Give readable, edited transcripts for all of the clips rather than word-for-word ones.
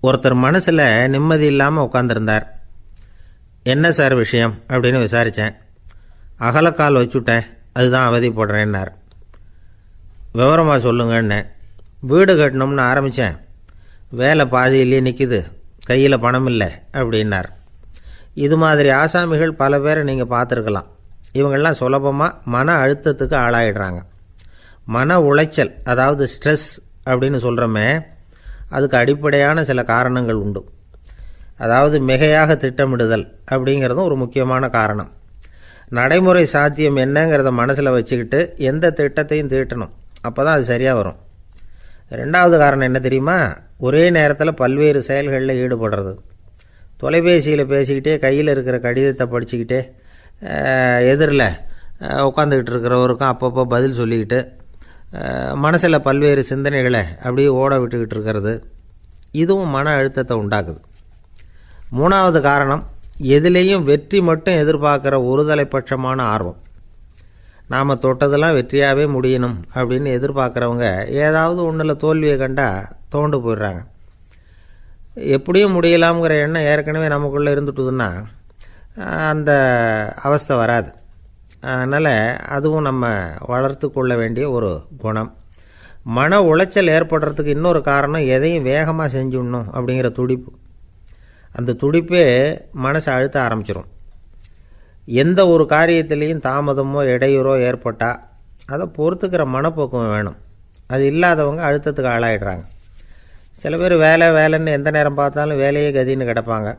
ஒருத்தர் மனசில் நிம்மதி இல்லாமல் உட்காந்துருந்தார். என்ன சார் விஷயம் அப்படின்னு விசாரித்தேன். அகலக்கால் வச்சுட்டேன், அதுதான் அவதிப்படுறேன்னார். விவரமாக சொல்லுங்கன்னேன். வீடு கட்டணும்னு ஆரம்பித்தேன், வேலை பாதியிலேயே நிற்கிது, கையில் பணம் இல்லை அப்படின்னார். இது மாதிரி ஆசாமிகள் பல பேரை நீங்கள் பார்த்துருக்கலாம். இவங்கெல்லாம் சுலபமாக மன அழுத்தத்துக்கு ஆளாயிடுறாங்க. மன உளைச்சல், அதாவது ஸ்ட்ரெஸ் அப்படின்னு சொல்கிறோமே, அதுக்கு அடிப்படையான சில காரணங்கள் உண்டு. அதாவது மிகையாக திட்டமிடுதல் அப்படிங்கிறதும் ஒரு முக்கியமான காரணம். நடைமுறை சாத்தியம் என்னங்கிறத மனசில் வச்சுக்கிட்டு எந்த திட்டத்தையும் தீட்டணும், அப்போ தான் அது சரியாக வரும். ரெண்டாவது காரணம் என்ன தெரியுமா? ஒரே நேரத்தில் பல்வேறு செயல்களில் ஈடுபடுறது. தொலைபேசியில் பேசிக்கிட்டே கையில் இருக்கிற கடிதத்தை படிச்சுக்கிட்டே எதிரில் உட்காந்துக்கிட்டு இருக்கிறவருக்கும் அப்பப்போ பதில் சொல்லிக்கிட்டு மனசில் பல்வேறு சிந்தனைகளை அப்படியே ஓட விட்டுக்கிட்டு இருக்கிறது, இதுவும் மன அழுத்தத்தை உண்டாக்குது. மூணாவது காரணம், எதிலேயும் வெற்றி மட்டும் எதிர்பார்க்குற ஒருதலைப்பட்சமான ஆர்வம். நாம் தொட்டதெல்லாம் வெற்றியாகவே முடியணும் அப்படின்னு எதிர்பார்க்குறவங்க ஏதாவது ஒன்றில் தோல்வியை கண்டால் தோண்டு போயிடுறாங்க. எப்படியும் முடியலாம்ங்கிற எண்ணம் ஏற்கனவே நமக்குள்ளே இருந்துட்டுதுன்னா அந்த அவஸ்தை வராது. அதனால் அதுவும் நம்ம வளர்த்து கொள்ள வேண்டிய ஒரு குணம். மன உளைச்சல் ஏற்படுறதுக்கு இன்னொரு காரணம், எதையும் வேகமாக செஞ்சுடணும் அப்படிங்கிற துடிப்பு. அந்த துடிப்பே மனசை அழுத்த ஆரம்பிச்சிடும். எந்த ஒரு காரியத்திலையும் தாமதமோ இடையூறோ ஏற்பட்டால் அதை பொறுத்துக்கிற மனப்போக்கம் வேணும். அது இல்லாதவங்க அழுத்தத்துக்கு ஆளாயிடுறாங்க. சில பேர் வேலைன்னு எந்த நேரம் பார்த்தாலும் வேலையே கதின்னு கிடப்பாங்க.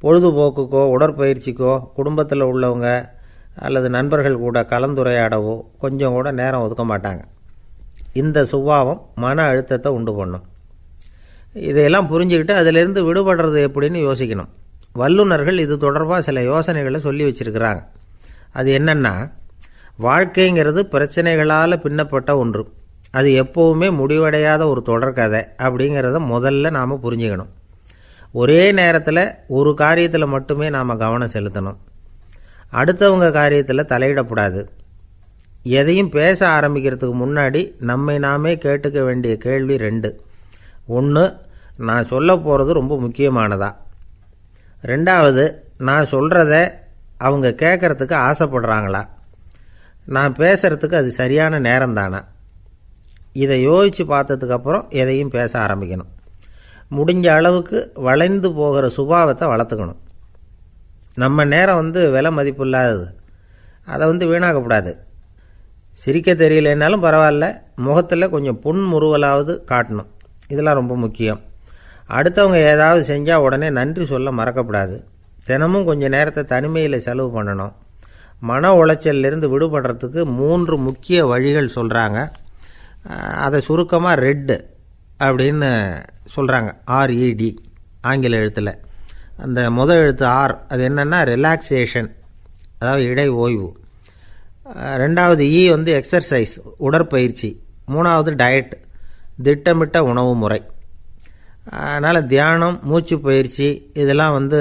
பொழுதுபோக்குக்கோ உடற்பயிற்சிக்கோ குடும்பத்தில் உள்ளவங்க அல்லது நண்பர்கள் கூட கலந்துரையாடவோ கொஞ்சம் கூட நேரம் ஒதுக்க மாட்டாங்க. இந்த சுபாவம் மன அழுத்தத்தை உண்டு பண்ணும். இதையெல்லாம் புரிஞ்சுக்கிட்டு அதிலிருந்து விடுபடுறது எப்படின்னு யோசிக்கணும். வல்லுநர்கள் இது தொடர்பாக சில யோசனைகளை சொல்லி வச்சுருக்கிறாங்க. அது என்னென்னா, வாழ்க்கைங்கிறது பிரச்சனைகளால் பின்னப்பட்ட ஒன்று. அது எப்போவுமே முடிவடையாத ஒரு தொடர்கதை அப்படிங்கிறத முதல்ல நாம் புரிஞ்சுக்கணும். ஒரே நேரத்தில் ஒரு காரியத்தில் மட்டுமே நாம் கவனம் செலுத்தணும். அடுத்தவங்க காரியத்தில் தலையிடக்கூடாது. எதையும் பேச ஆரம்பிக்கிறதுக்கு முன்னாடி நம்மை நாமே கேட்டுக்க வேண்டிய கேள்வி 2. 1, நான் சொல்ல போகிறது ரொம்ப முக்கியமானதா? 2வது, நான் சொல்கிறத அவங்க கேட்குறதுக்கு ஆசைப்படுறாங்களா? நான் பேசுகிறதுக்கு அது சரியான நேரம் தானா? இதை யோசித்து பார்த்ததுக்கப்புறம் எதையும் பேச ஆரம்பிக்கணும். முடிஞ்ச அளவுக்கு வளைந்து போகிற சுபாவத்தை வளர்த்துக்கணும். நம்ம நேரம் விலை மதிப்பு இல்லாதது, அதை வீணாக்கக்கூடாது. சிரிக்க தெரியலனாலும் பரவாயில்ல, முகத்தில் கொஞ்சம் புன்முறுவலாவது காட்டணும். இதெல்லாம் ரொம்ப முக்கியம். அடுத்தவங்க ஏதாவது செஞ்சால் உடனே நன்றி சொல்ல மறக்கக்கூடாது. தினமும் கொஞ்சம் நேரத்தை தனிமையில் செலவு பண்ணணும். மன உளைச்சலிருந்து விடுபடுறதுக்கு 3 முக்கிய வழிகள் சொல்கிறாங்க. அதை சுருக்கமாக ரெட் அப்படின்னு சொல்கிறாங்க. RED ஆங்கில எழுத்தில். அந்த முதல் எழுத்து R, அது என்னென்னா ரிலாக்ஸேஷன், அதாவது இடை ஓய்வு. 2வது E எக்ஸர்சைஸ், உடற்பயிற்சி. 3வது டயட், திட்டமிட்ட உணவு முறை. அதனால் தியானம், மூச்சு பயிற்சி இதெல்லாம் இந்த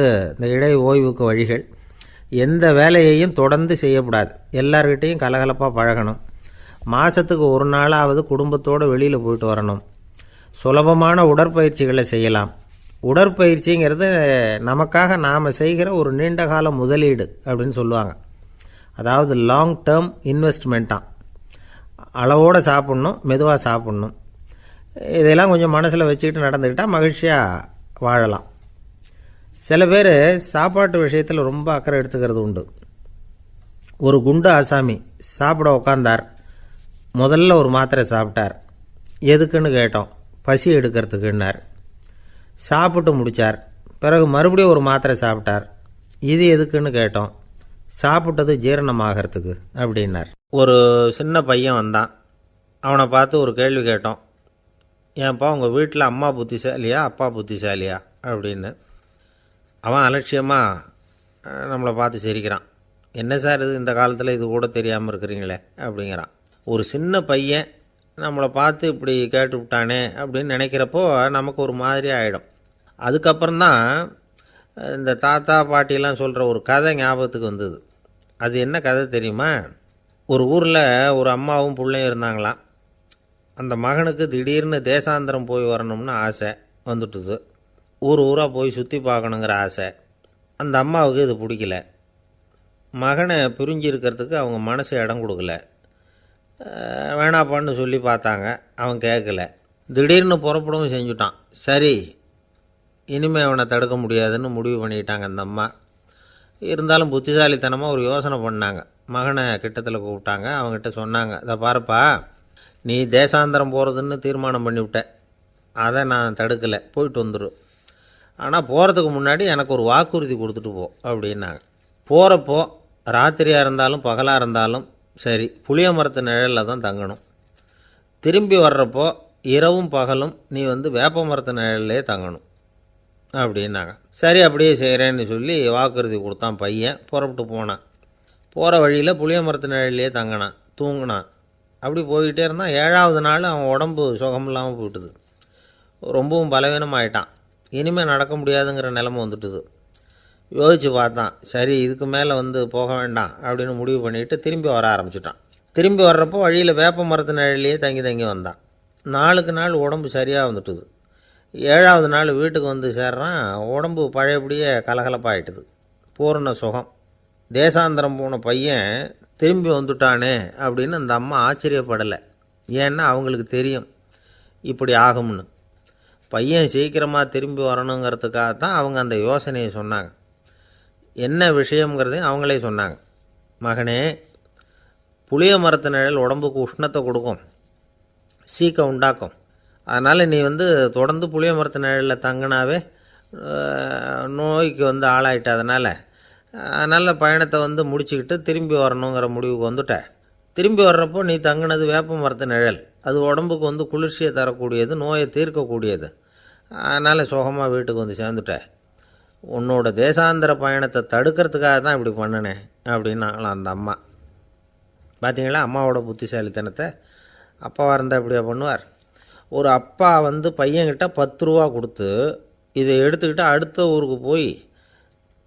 இடை ஓய்வுக்கு வழிகள். எந்த வேலையையும் தொடர்ந்து செய்யக்கூடாது. எல்லார்கிட்டையும் கலகலப்பாக பழகணும். மாதத்துக்கு ஒரு நாளாவது குடும்பத்தோடு வெளியில் போயிட்டு வரணும். சுலபமான உடற்பயிற்சிகளை செய்யலாம். உடற்பயிற்சிங்கிறது நமக்காக நாம் செய்கிற ஒரு நீண்டகால முதலீடு அப்படின்னு சொல்லுவாங்க. அதாவது லாங் டேர்ம் இன்வெஸ்ட்மெண்ட்டாக. அளவோடு சாப்பிட்ணும், மெதுவாக சாப்பிட்ணும். இதெல்லாம் கொஞ்சம் மனசில் வச்சுக்கிட்டு நடந்துக்கிட்டால் மகிழ்ச்சியாக வாழலாம். சில பேர் சாப்பாட்டு விஷயத்தில் ரொம்ப அக்கறை எடுத்துக்கிறது உண்டு. ஒரு குண்டு ஆசாமி சாப்பிட உக்காந்தார். முதல்ல ஒரு மாத்திரை சாப்பிட்டார். எதுக்குன்னு கேட்டோம். பசி எடுக்கிறதுக்குன்னார். சாப்பிட்டு முடித்தார். பிறகு மறுபடியும் ஒரு மாத்திரை சாப்பிட்டார். இது எதுக்குன்னு கேட்டோம். சாப்பிட்டது ஜீரணமாகறதுக்கு அப்படின்னார். ஒரு சின்ன பையன் வந்தான். அவனை பார்த்து ஒரு கேள்வி கேட்டோம். ஏன்ப்பா உங்கள் வீட்டில் அம்மா புத்திசாலியா அப்பா புத்திசாலியா அப்படின்னு. அவன் அலட்சியமாக நம்மளை பார்த்து சிரிக்கிறான். என்ன சார் இது, இந்த காலத்தில் இது கூட தெரியாமல் இருக்கிறீங்களே அப்படிங்கிறான். ஒரு சின்ன பையன் நம்மளை பார்த்து இப்படி கேட்டு விட்டானே அப்படின்னு நினைக்கிறப்போ நமக்கு ஒரு மாதிரி ஆகிடும். அதுக்கப்புறம்தான் இந்த தாத்தா பாட்டிலாம் சொல்கிற ஒரு கதை ஞாபகத்துக்கு வந்தது. அது என்ன கதை தெரியுமா? ஒரு ஊரில் ஒரு அம்மாவும் பிள்ளையும் இருந்தாங்களாம். அந்த மகனுக்கு திடீர்னு தேசாந்திரம் போய் வரணும்னு ஆசை. வந்துட்டுது. ஊர் ஊராக போய் சுற்றி பார்க்கணுங்கிற ஆசை. அந்த அம்மாவுக்கு இது பிடிக்கல. மகனை பிரிஞ்சு இருக்கிறதுக்கு அவங்க மனசு இடம் கொடுக்கல. வேணாப்பான்னு சொல்லி பார்த்தாங்க, அவன் கேட்கல. திடீர்னு புறப்படவும் செஞ்சுட்டான். சரி, இனிமேல் அவனை தடுக்க முடியாதுன்னு முடிவு பண்ணிட்டாங்க அந்த அம்மா. இருந்தாலும் புத்திசாலித்தனமாக ஒரு யோசனை பண்ணாங்க. மகனை கிட்டத்தில் கூப்பிட்டாங்க. அவங்ககிட்ட சொன்னாங்க, இதை பாருப்பா, நீ தேசாந்திரம் போகிறதுன்னு தீர்மானம் பண்ணிவிட்ட, அதை நான் தடுக்கலை, போயிட்டு வந்துடும். ஆனால் போகிறதுக்கு முன்னாடி எனக்கு ஒரு வாக்குறுதி கொடுத்துட்டு போ அப்படின்னாங்க. போகிறப்போ ராத்திரியாக இருந்தாலும் பகலாக இருந்தாலும் சரி, புளிய மரத்து நிழலில் தான் தங்கணும். திரும்பி வர்றப்போ இரவும் பகலும் நீ வேப்ப மரத்து நிழல்லே தங்கணும் அப்படின்னாங்க. சரி, அப்படியே செய்கிறேன்னு சொல்லி வாக்குறுதி கொடுத்தான் பையன். புறப்பட்டு போனான். போகிற வழியில் புளிய மரத்து நிழல்லையே தங்கினான், தூங்கினான். அப்படி போய்கிட்டே இருந்தான். 7வது நாள் அவன் உடம்பு சுகமில்லாமல் போயிட்டுது. ரொம்பவும் பலவீனமாயிட்டான். இனிமேல் நடக்க முடியாதுங்கிற நிலைமை வந்துட்டுது. யோசித்து பார்த்தான். சரி, இதுக்கு மேலே போக வேண்டாம் அப்படின்னு முடிவு பண்ணிவிட்டு திரும்பி வர ஆரம்பிச்சிட்டான். திரும்பி வர்றப்போ வழியில் வேப்ப மரத்து நிழல்லையே தங்கி தங்கி வந்தான். நாளுக்கு நாள் உடம்பு சரியாக வந்துட்டுது. 7வது நாள் வீட்டுக்கு சேர்றான். உடம்பு பழையபடியே கலகலப்பாயிட்டுது. பூர்ண சுகம். தேசாந்திரம் போன பையன் திரும்பி வந்துட்டானே அப்படின்னு அந்த அம்மா ஆச்சரியப்படலை. ஏன்னா அவங்களுக்கு தெரியும் இப்படி ஆகும்னு. பையன் சீக்கிரமாக திரும்பி வரணுங்கிறதுக்காகத்தான் அவங்க அந்த யோசனையை சொன்னாங்க. என்ன விஷயங்கிறதையும் அவங்களே சொன்னாங்க. மகனே, புளிய மரத்து நிழல் உடம்புக்கு உஷ்ணத்தை கொடுக்கும், சீக்கம் உண்டாக்கும். அதனால் நீ தொடர்ந்து புளிய மரத்து நிழலில் தங்கினாவே நோய்க்கு ஆளாயிட்ட. அதனால் பயணத்தை முடிச்சுக்கிட்டு திரும்பி வரணுங்கிற முடிவுக்கு வந்துட்ட. திரும்பி வர்றப்போ நீ தங்கினது வேப்ப மரத்து நிழல். அது உடம்புக்கு குளிர்ச்சியை தரக்கூடியது, நோயை தீர்க்கக்கூடியது. அதனால் சுகமாக வீட்டுக்கு சேர்ந்துட்ட. உன்னோட தேசாந்திர பயணத்தை தடுக்கிறதுக்காக தான் இப்படி பண்ணினேன் அப்படின்னாங்களாம் அந்த அம்மா. பார்த்தீங்களா அம்மாவோட புத்திசாலித்தனத்தை? அப்பாவாக இருந்தால் இப்படியா பண்ணுவார்? ஒரு அப்பா பையன்கிட்ட 10 ரூபா கொடுத்து இதை எடுத்துக்கிட்டு அடுத்த ஊருக்கு போய்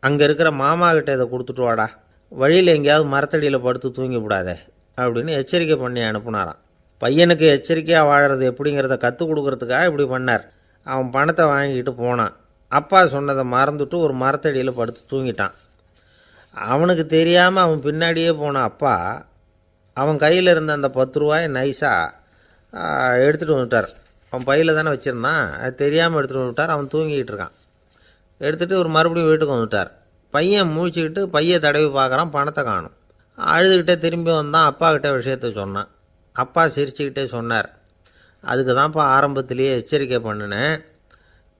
அங்கே இருக்கிற மாமா கிட்ட இதை கொடுத்துட்டு வாடா, வழியில் எங்கேயாவது மரத்தடியில் படுத்து தூங்கி விடாதே அப்படின்னு எச்சரிக்கை பண்ணி அனுப்புனாராம். பையனுக்கு எச்சரிக்கையாக வாழறது எப்படிங்கிறத கற்றுக் கொடுக்கறதுக்காக இப்படி பண்ணார். அவன் பணத்தை வாங்கிக்கிட்டு போனான். அப்பா சொன்னதை மறந்துட்டு ஒரு மரத்தடியில் படுத்து தூங்கிட்டான். அவனுக்கு தெரியாமல் அவன் பின்னாடியே போன அப்பா அவன் கையில் இருந்த அந்த 10 ரூபாயை நைஸாக எடுத்துகிட்டு வந்துட்டார். அவன் பையில் தானே வச்சுருந்தான், அது தெரியாமல் எடுத்துகிட்டு வந்துட்டார். அவன் தூங்கிக்கிட்டு இருக்கான். எடுத்துகிட்டு ஒரு மறுபடியும் வீட்டுக்கு வந்துட்டார். பையன் முழிச்சுக்கிட்டு பையை தடவி பார்க்குறான், பணத்தை காணும். அழுதுகிட்டே திரும்பி வந்தான். அப்பா கிட்ட விஷயத்த சொன்னான். அப்பா சிரிச்சுக்கிட்டே சொன்னார், அதுக்கு தான்ப்பா ஆரம்பத்திலேயே எச்சரிக்கை பண்ணினேன்,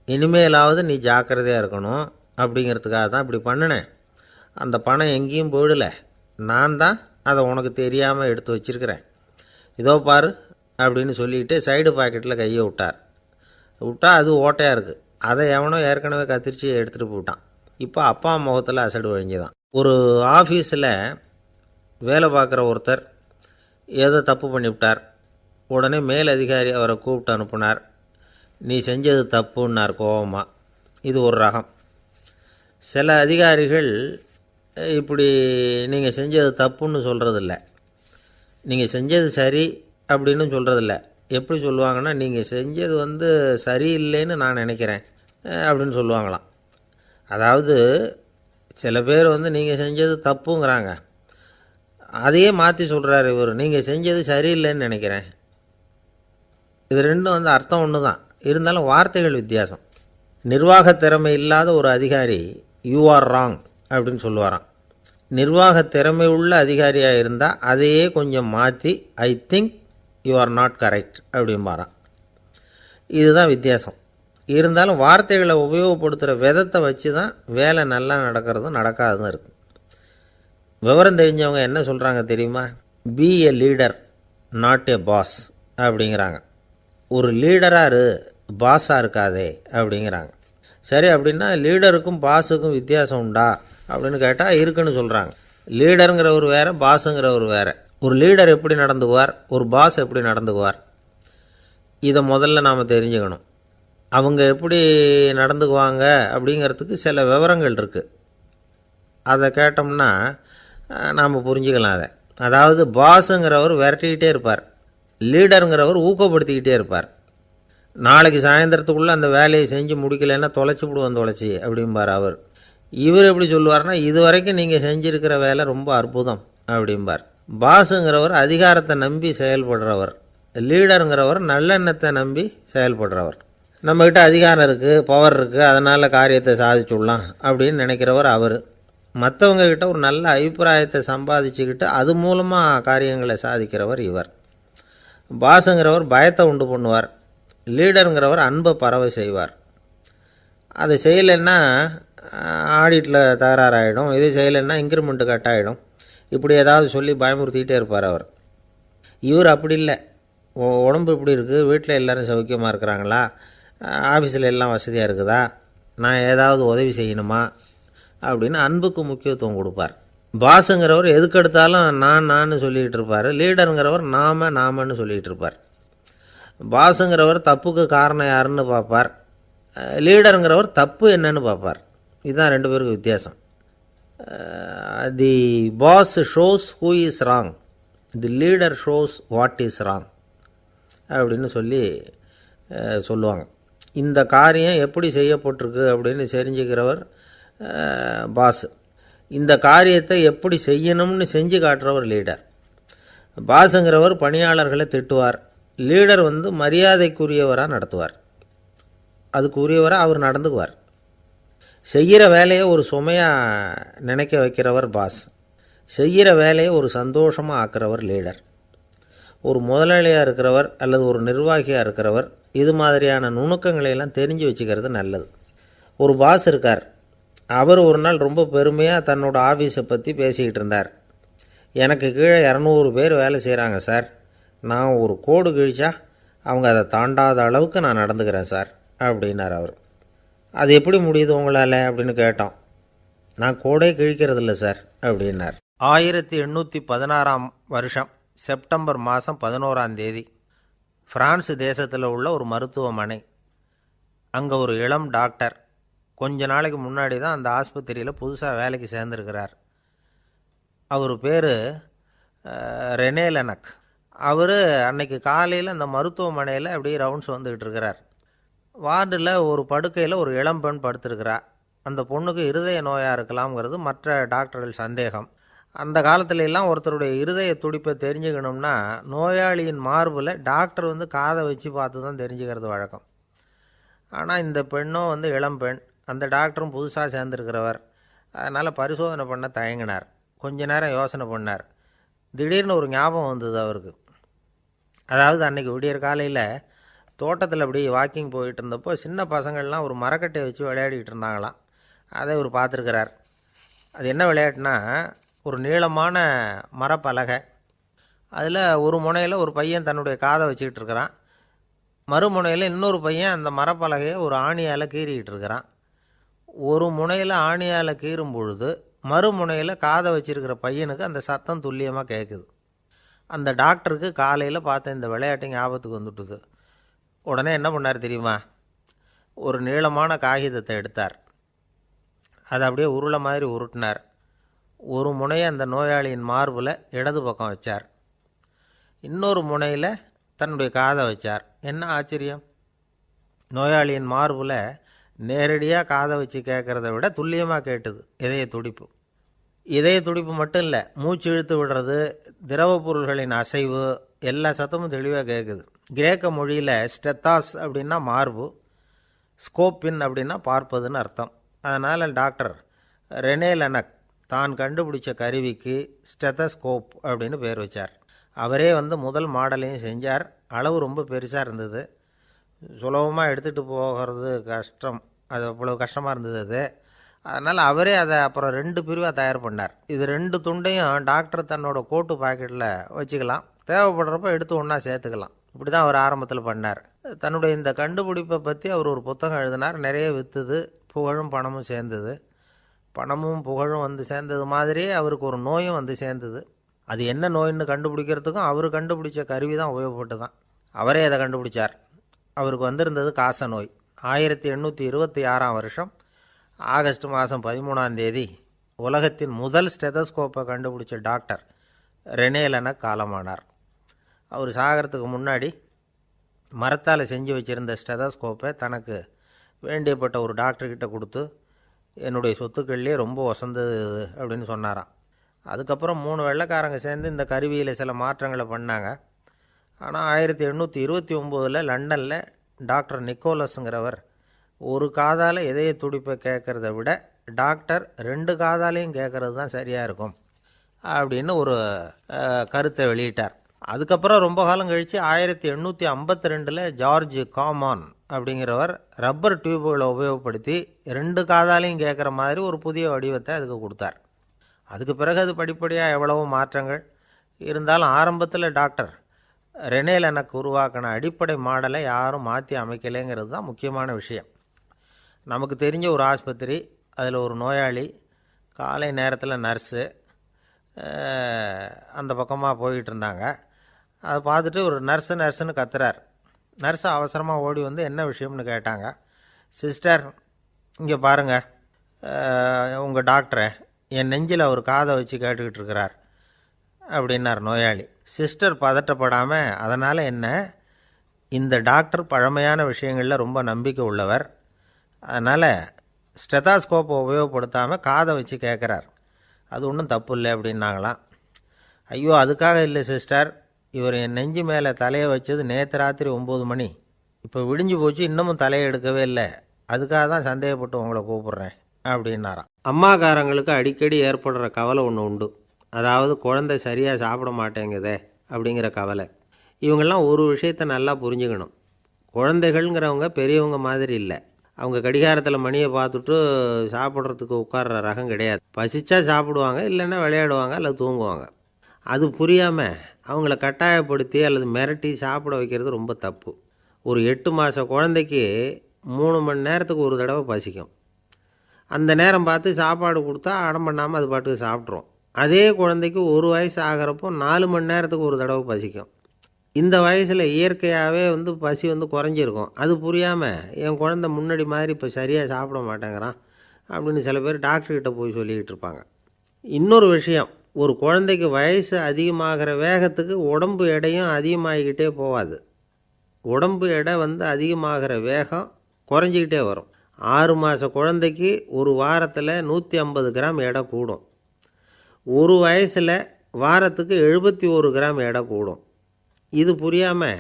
இனிமேலாவது நீ ஜாக்கிரதையாக இருக்கணும் அப்படிங்கிறதுக்காக தான் இப்படி பண்ணினேன். அந்த பணம் எங்கேயும் போயிடலை, நான் தான் அதை உனக்கு தெரியாமல் எடுத்து வச்சிருக்கிறேன். இதோ பாரு அப்படின்னு சொல்லிட்டு சைடு பாக்கெட்டில் கையை விட்டா அது ஓட்டையாக இருக்குது. அதை எவனோ ஏற்கனவே கத்திரிச்சு எடுத்துகிட்டு போயிட்டான். இப்போ அப்பா முகத்தில் அசடு வழிஞ்சுதான். ஒரு ஆஃபீஸில் வேலை பார்க்குற ஒருத்தர் ஏதோ தப்பு பண்ணிவிட்டார். உடனே மேல் அதிகாரி அவரை கூப்பிட்டு அனுப்புனார். நீ செஞ்சது தப்புன்னார் கோபமாக. இது ஒரு ரகம். சில அதிகாரிகள் இப்படி நீங்கள் செஞ்சது தப்புன்னு சொல்கிறதில்ல, நீங்கள் செஞ்சது சரி அப்படின்னு சொல்கிறதில்ல. எப்படி சொல்லுவாங்கன்னா, நீங்கள் செஞ்சது சரியில்லைன்னு நான் நினைக்கிறேன் அப்படின்னு சொல்லுவாங்களாம். அதாவது சில பேர் நீங்கள் செஞ்சது தப்புங்கிறாங்க, அதையே மாற்றி சொல்கிறாரு இவர், நீங்கள் செஞ்சது சரியில்லைன்னு நினைக்கிறேன். இது ரெண்டும் அர்த்தம் ஒன்று தான், இருந்தாலும் வார்த்தைகள் வித்தியாசம். நிர்வாக திறமை இல்லாத ஒரு அதிகாரி யூ ஆர் ராங் அப்படின்னு சொல்லுவாராம். நிர்வாக திறமை உள்ள அதிகாரியாக இருந்தால் அதையே கொஞ்சம் மாற்றி I think you are not correct அப்படிம்பாராம். இதுதான் வித்தியாசம். இருந்தாலும் வார்த்தைகளை உபயோகப்படுத்துகிற விதத்தை வச்சு தான் வேலை நல்லா நடக்கிறதும் நடக்காததும் இருக்குது. விவரம் தெரிஞ்சவங்க என்ன சொல்கிறாங்க தெரியுமா? Be a leader not a boss அப்படிங்கிறாங்க. ஒரு லீடராக பாஸாக இருக்காதே அப்படிங்கிறாங்க. சரி, அப்படின்னா லீடருக்கும் பாஸுக்கும் வித்தியாசம் உண்டா அப்படின்னு கேட்டால் இருக்குன்னு சொல்கிறாங்க. லீடருங்கிறவர் வேறு, பாஸுங்கிறவர் வேறு. ஒரு லீடர் எப்படி நடந்துக்குவார், ஒரு பாஸ் எப்படி நடந்துக்குவார், இதை முதல்ல நாம் தெரிஞ்சுக்கணும். அவங்க எப்படி நடந்துக்குவாங்க அப்படிங்கிறதுக்கு சில விவரங்கள் இருக்குது. அதை கேட்டோம்னா நாம் புரிஞ்சுக்கலாம் அதை. அதாவது பாஸுங்கிறவர் விரட்டிக்கிட்டே இருப்பார், லீடருங்கிறவர் ஊக்கப்படுத்திக்கிட்டே இருப்பார். நாளைக்கு சாயந்தரத்துக்குள்ளே அந்த வேலையை செஞ்சு முடிக்கலைன்னா தொலைச்சி விடுவோம் தொலைச்சி அப்படிம்பார் அவர். இவர் எப்படி சொல்லுவார்னா, இது வரைக்கும் நீங்கள் செஞ்சுருக்கிற வேலை ரொம்ப அற்புதம் அப்படிம்பார். பாஸுங்கிறவர் அதிகாரத்தை நம்பி செயல்படுறவர், லீடருங்கிறவர் நல்லெண்ணத்தை நம்பி செயல்படுறவர். நம்மக்கிட்ட அதிகாரம் இருக்குது, பவர் இருக்குது, அதனால் காரியத்தை சாதிச்சுடலாம் அப்படின்னு நினைக்கிறவர் அவர். மற்றவங்கக்கிட்ட ஒரு நல்ல அபிப்பிராயத்தை சம்பாதிச்சுக்கிட்டு அது மூலமாக காரியங்களை சாதிக்கிறவர் இவர். பாஸுங்கிறவர் பயத்தை உண்டு பண்ணுவார், லீடருங்கிறவர் அன்பை பரவ செய்வார். அதை செய்யலைன்னா ஆடிட்டில் தகராறாயிடும், இது செய்யலைன்னா இன்க்ரிமெண்ட்டு கட் ஆகிடும், இப்படி ஏதாவது சொல்லி பயமுறுத்திக்கிட்டே இருப்பார் அவர். இவர் அப்படி இல்லை. உடம்பு இப்படி இருக்குது, வீட்டில் எல்லோரும் சௌக்கியமாக இருக்கிறாங்களா, ஆஃபீஸில் எல்லாம் வசதியாக இருக்குதா, நான் ஏதாவது உதவி செய்யணுமா அப்படின்னு அன்புக்கு முக்கியத்துவம் கொடுப்பார். பாஸுங்கிறவர் எதுக்கெடுத்தாலும் நான் சொல்லிகிட்டு இருப்பார், லீடருங்கிறவர் நாமன்னு சொல்லிகிட்டு இருப்பார். பாஸுங்கிறவர் தப்புக்கு காரணம் யாருன்னு பார்ப்பார், லீடருங்கிறவர் தப்பு என்னன்னு பார்ப்பார். இதுதான் ரெண்டு பேருக்கு வித்தியாசம். The boss shows who is wrong, the leader shows what is wrong அப்படின்னு சொல்லுவாங்க. இந்த காரியம் எப்படி செய்யப்பட்டிருக்கு அப்படின்னு தெரிஞ்சுக்கிறவர் பாஸ், இந்த காரியத்தை எப்படி செய்யணும்னு செஞ்சு காட்டுறவர் லீடர். பாஸுங்கிறவர் பணியாளர்களை திட்டுவார், லீடர் மரியாதைக்குரியவராக நடத்துவார், அதுக்குரியவராக அவர் நடந்துக்குவார். செய்கிற வேலையை ஒரு சுமையாக நினைக்க வைக்கிறவர் பாஸ், செய்கிற வேலையை ஒரு சந்தோஷமாக ஆக்கிறவர் லீடர். ஒரு முதலாளியாக இருக்கிறவர் அல்லது ஒரு நிர்வாகியாக இருக்கிறவர் இது மாதிரியான நுணுக்கங்களையெல்லாம் தெரிஞ்சு வச்சுக்கிறது நல்லது. ஒரு பாஸ் இருக்கார், அவர் ஒரு நாள் ரொம்ப பெருமையாக தன்னோட ஆஃபீஸை பற்றி பேசிக்கிட்டு இருந்தார். எனக்கு கீழே 200 பேர் வேலை செய்கிறாங்க சார், நான் ஒரு கோடு கிழிச்சா அவங்க அதை தாண்டாத அளவுக்கு நான் நடந்துக்கிறேன் சார் அப்படின்னார் அவர். அது எப்படி முடியுது உங்களால் அப்படின்னு கேட்டோம். நான் கோடே கிழிக்கிறதில்ல சார் அப்படின்னார். 1816 வருஷம் செப்டம்பர் மாதம் 11 பிரான்ஸ் தேசத்தில் உள்ள ஒரு மருத்துவமனை. அங்கே ஒரு இளம் டாக்டர் கொஞ்ச நாளைக்கு முன்னாடி தான் அந்த ஆஸ்பத்திரியில் புதுசாக வேலைக்கு சேர்ந்துருக்கிறார். அவர் பேர் ரெனே லெனக். அவர் அன்னைக்கு காலையில் அந்த மருத்துவமனையில் அப்படியே ரவுண்ட்ஸ் வந்துக்கிட்டு இருக்கிறார். வார்டில் ஒரு படுக்கையில் ஒரு இளம்பெண் படுத்திருக்கிறார். அந்த பொண்ணுக்கு இருதய நோயாக இருக்கலாம்ங்கிறது மற்ற டாக்டர்கள் சந்தேகம். அந்த காலத்துல எல்லாம் ஒருத்தருடைய இருதய துடிப்பை தெரிஞ்சுக்கணும்னா நோயாளியின் மார்பில் டாக்டர் காதை வச்சு பார்த்து தான் தெரிஞ்சுக்கிறது வழக்கம். ஆனால் இந்த பெண்ணும் இளம்பெண், அந்த டாக்டரும் புதுசாக சேர்ந்துருக்கிறவர். அதனால் பரிசோதனை பண்ண தயங்கினார். கொஞ்ச நேரம் யோசனை பண்ணார். திடீர்னு ஒரு ஞாபகம் வந்தது அவருக்கு. அதாவது அன்றைக்கி விடியற் காலையில் தோட்டத்தில் அப்படி வாக்கிங் போயிட்டு இருந்தப்போ சின்ன பசங்கள்லாம் ஒரு மரக்கட்டையை வச்சு விளையாடிக்கிட்டு இருந்தாங்களாம். அதை இவர் பார்த்துருக்கிறார். அது என்ன விளையாட்டுனா, ஒரு நீளமான மரப்பலகை, அதில் ஒரு முனையில் ஒரு பையன் தன்னுடைய காதை வச்சுக்கிட்டு இருக்கிறான், மறுமுனையில் இன்னொரு பையன் அந்த மரப்பலகையை ஒரு ஆணியால் கீறிக்கிட்டு இருக்கிறான். ஒரு முனையில் ஆணியால் கீறும் பொழுது மறுமுனையில் காதை வச்சிருக்கிற பையனுக்கு அந்த சத்தம் துல்லியமாக கேட்குது. அந்த டாக்டருக்கு காலையில் பார்த்த இந்த விளையாட்டு ஞாபகத்துக்கு வந்துட்டுது. உடனே என்ன பண்ணார் தெரியுமா? ஒரு நீளமான காகிதத்தை எடுத்தார், அதை அப்படியே உருளை மாதிரி உருட்டினார். ஒரு முனையை அந்த நோயாளியின் மார்பில் இடது பக்கம் வச்சார், இன்னொரு முனையில் தன்னுடைய காதை வச்சார். என்ன ஆச்சரியம்! நோயாளியின் மார்பில் நேரடியாக காதை வச்சு கேட்குறத விட துல்லியமாக கேட்டுது இதய துடிப்பு. இதய துடிப்பு மட்டும் இல்லை, மூச்சு இழுத்து விடுறது, திரவ பொருள்களின் அசைவு, எல்லா சத்தமும் தெளிவாக கேட்குது. கிரேக்க மொழியில் ஸ்டெத்தாஸ் அப்படின்னா மார்பு, ஸ்கோப்பின் அப்படின்னா பார்ப்பதுன்னு அர்த்தம். அதனால் டாக்டர் ரெனே லெனக் தான் கண்டுபிடிச்ச கருவிக்கு ஸ்டெத்தஸ்கோப் அப்படின்னு பேர் வச்சார். அவரே முதல் மாடலையும் செஞ்சார். அளவு ரொம்ப பெருசாக இருந்தது, சுலபமாக எடுத்துகிட்டு போகிறது கஷ்டம், அது அவ்வளோ கஷ்டமாக இருந்தது அது. அதனால் அவரே அதை அப்புறம் 2 பிரிவாக தயார் பண்ணார். இது 2 துண்டையும் டாக்டர் தன்னோட கோட்டு பாக்கெட்டில் வச்சுக்கலாம், தேவைப்படுறப்ப எடுத்து ஒன்றா சேர்த்துக்கலாம். இப்படி தான் அவர் ஆரம்பத்தில் பண்ணார். தன்னுடைய இந்த கண்டுபிடிப்பை பற்றி அவர் ஒரு புத்தகம் எழுதினார். நிறைய விற்றுது, புகழும் பணமும் சேர்ந்தது. பணமும் புகழும் சேர்ந்தது மாதிரியே அவருக்கு ஒரு நோயும் சேர்ந்தது. அது என்ன நோயின்னு கண்டுபிடிக்கிறதுக்கும் அவர் கண்டுபிடிச்ச கருவி தான் உபயோகப்பட்டு தான். அவரே அதை கண்டுபிடிச்சார். அவருக்கு வந்திருந்தது காச நோய். 1826 வருஷம் ஆகஸ்ட் மாதம் 13 உலகத்தின் முதல் ஸ்டெதஸ்கோப்பை கண்டுபிடிச்ச டாக்டர் ரெனே லெனக் காலமானார். அவர் சாகிறதுக்கு முன்னாடி மரத்தால் செஞ்சு வச்சுருந்த ஸ்டெதாஸ்கோப்பை தனக்கு வேண்டியப்பட்ட ஒரு டாக்டர்கிட்ட கொடுத்து, என்னுடைய சொத்துக்கள்லேயே ரொம்ப வசந்தது அப்படின்னு சொன்னாராம். அதுக்கப்புறம் 3 வெள்ளைக்காரங்க சேர்ந்து இந்த கருவியில் சில மாற்றங்களை பண்ணாங்க. ஆனால் 1829 லண்டனில் டாக்டர் நிக்கோலஸுங்கிறவர் ஒரு காதால் இதய துடிப்பை கேட்குறத விட டாக்டர் 2 காதாலையும் கேட்குறது தான் சரியாக இருக்கும் அப்படின்னு ஒரு கருத்தை வெளியிட்டார். அதுக்கப்புறம் ரொம்ப காலம் கழித்து 1852 ஜார்ஜ் காமான் அப்படிங்கிறவர் ரப்பர் டியூபுகளை உபயோகப்படுத்தி 2 காதாலையும் கேட்குற மாதிரி ஒரு புதிய வடிவத்தை அதுக்கு கொடுத்தார். அதுக்கு பிறகு அது படிப்படியாக எவ்வளவோ மாற்றங்கள் இருந்தாலும் ஆரம்பத்தில் டாக்டர் ரெனே லெனக் உருவாக்கின அடிப்படை மாடலை யாரும் மாற்றி அமைக்கலைங்கிறது தான் முக்கியமான விஷயம். நமக்கு தெரிஞ்ச ஒரு ஆஸ்பத்திரி, அதில் ஒரு நோயாளி, காலை நேரத்தில் நர்ஸு அந்த பக்கமாக போயிட்டு இருந்தாங்க. அதை பார்த்துட்டு ஒரு நர்ஸுன்னு கத்துறார். நர்ஸு அவசரமாக ஓடி வந்து என்ன விஷயம்னு கேட்டாங்க. சிஸ்டர், இங்கே பாருங்கள், உங்கள் டாக்டரை என் நெஞ்சில் அவர் காதை வச்சு கேட்டுக்கிட்டு இருக்கிறார் அப்படின்னார் நோயாளி. சிஸ்டர் பதட்டப்படாமல், அதனால் என்ன, இந்த டாக்டர் பழமையான விஷயங்களில் ரொம்ப நம்பிக்கை உள்ளவர், அதனால் ஸ்டெதாஸ்கோப்பை உபயோகப்படுத்தாமல் காதை வச்சு கேட்குறார், அது ஒன்றும் தப்பு இல்லை அப்படின்னாங்களாம். ஐயோ, அதுக்காக இல்லை சிஸ்டர், இவர் என் நெஞ்சு மேலே தலையை வச்சது நேற்று ராத்திரி 9 மணி, இப்போ விடிஞ்சு போச்சு, இன்னமும் தலையை எடுக்கவே இல்லை, அதுக்காக தான் சந்தேகப்பட்டு உங்களை கூப்பிட்றேன் அப்படின்னாராம். அம்மாக்காரங்களுக்கு அடிக்கடி ஏற்படுற கவலை ஒன்று உண்டு. அதாவது குழந்தை சரியாக சாப்பிட மாட்டேங்குதே அப்படிங்கிற கவலை. இவங்கெல்லாம் ஒரு விஷயத்தை நல்லா புரிஞ்சுக்கணும். குழந்தைகள்ங்கிறவங்க பெரியவங்க மாதிரி இல்லை. அவங்க கடிகாரத்தில் மணியை பார்த்துட்டு சாப்பிட்றதுக்கு உட்கார்ற ரகம் கிடையாது. பசிச்சா சாப்பிடுவாங்க, இல்லைன்னா விளையாடுவாங்க அல்லது தூங்குவாங்க. அது புரியாமல் அவங்கள கட்டாயப்படுத்தி அல்லது மிரட்டி சாப்பிட வைக்கிறது ரொம்ப தப்பு. ஒரு 8 மாத குழந்தைக்கு 3 மணி நேரத்துக்கு ஒரு தடவை பசிக்கும். அந்த நேரம் பார்த்து சாப்பாடு கொடுத்தா அடம் பண்ணாமல் அது பாட்டுக்கு சாப்பிட்றோம். அதே குழந்தைக்கு 1 வயசு ஆகிறப்போ 4 மணி நேரத்துக்கு ஒரு தடவை பசிக்கும். இந்த வயசில் இயற்கையாகவே பசி குறைஞ்சிருக்கும். அது புரியாமல் என் குழந்தை முன்னாடி மாதிரி இப்போ சரியாக சாப்பிட மாட்டேங்கிறான் அப்படின்னு சில பேர் டாக்டர்கிட்ட போய் சொல்லிக்கிட்டு இருப்பாங்க. இன்னொரு விஷயம், ஒரு குழந்தைக்கு வயசு அதிகமாகிற வேகத்துக்கு உடம்பு எடையும் அதிகமாகிக்கிட்டே போகாது. உடம்பு எடை அதிகமாகிற வேகம் குறைஞ்சிக்கிட்டே வரும். 6 மாத குழந்தைக்கு ஒரு வாரத்தில் 150 கிராம் எடை கூடும். ஒரு வயசில் வாரத்துக்கு 71 கிராம் எடை கூடும். இது புரியாமல்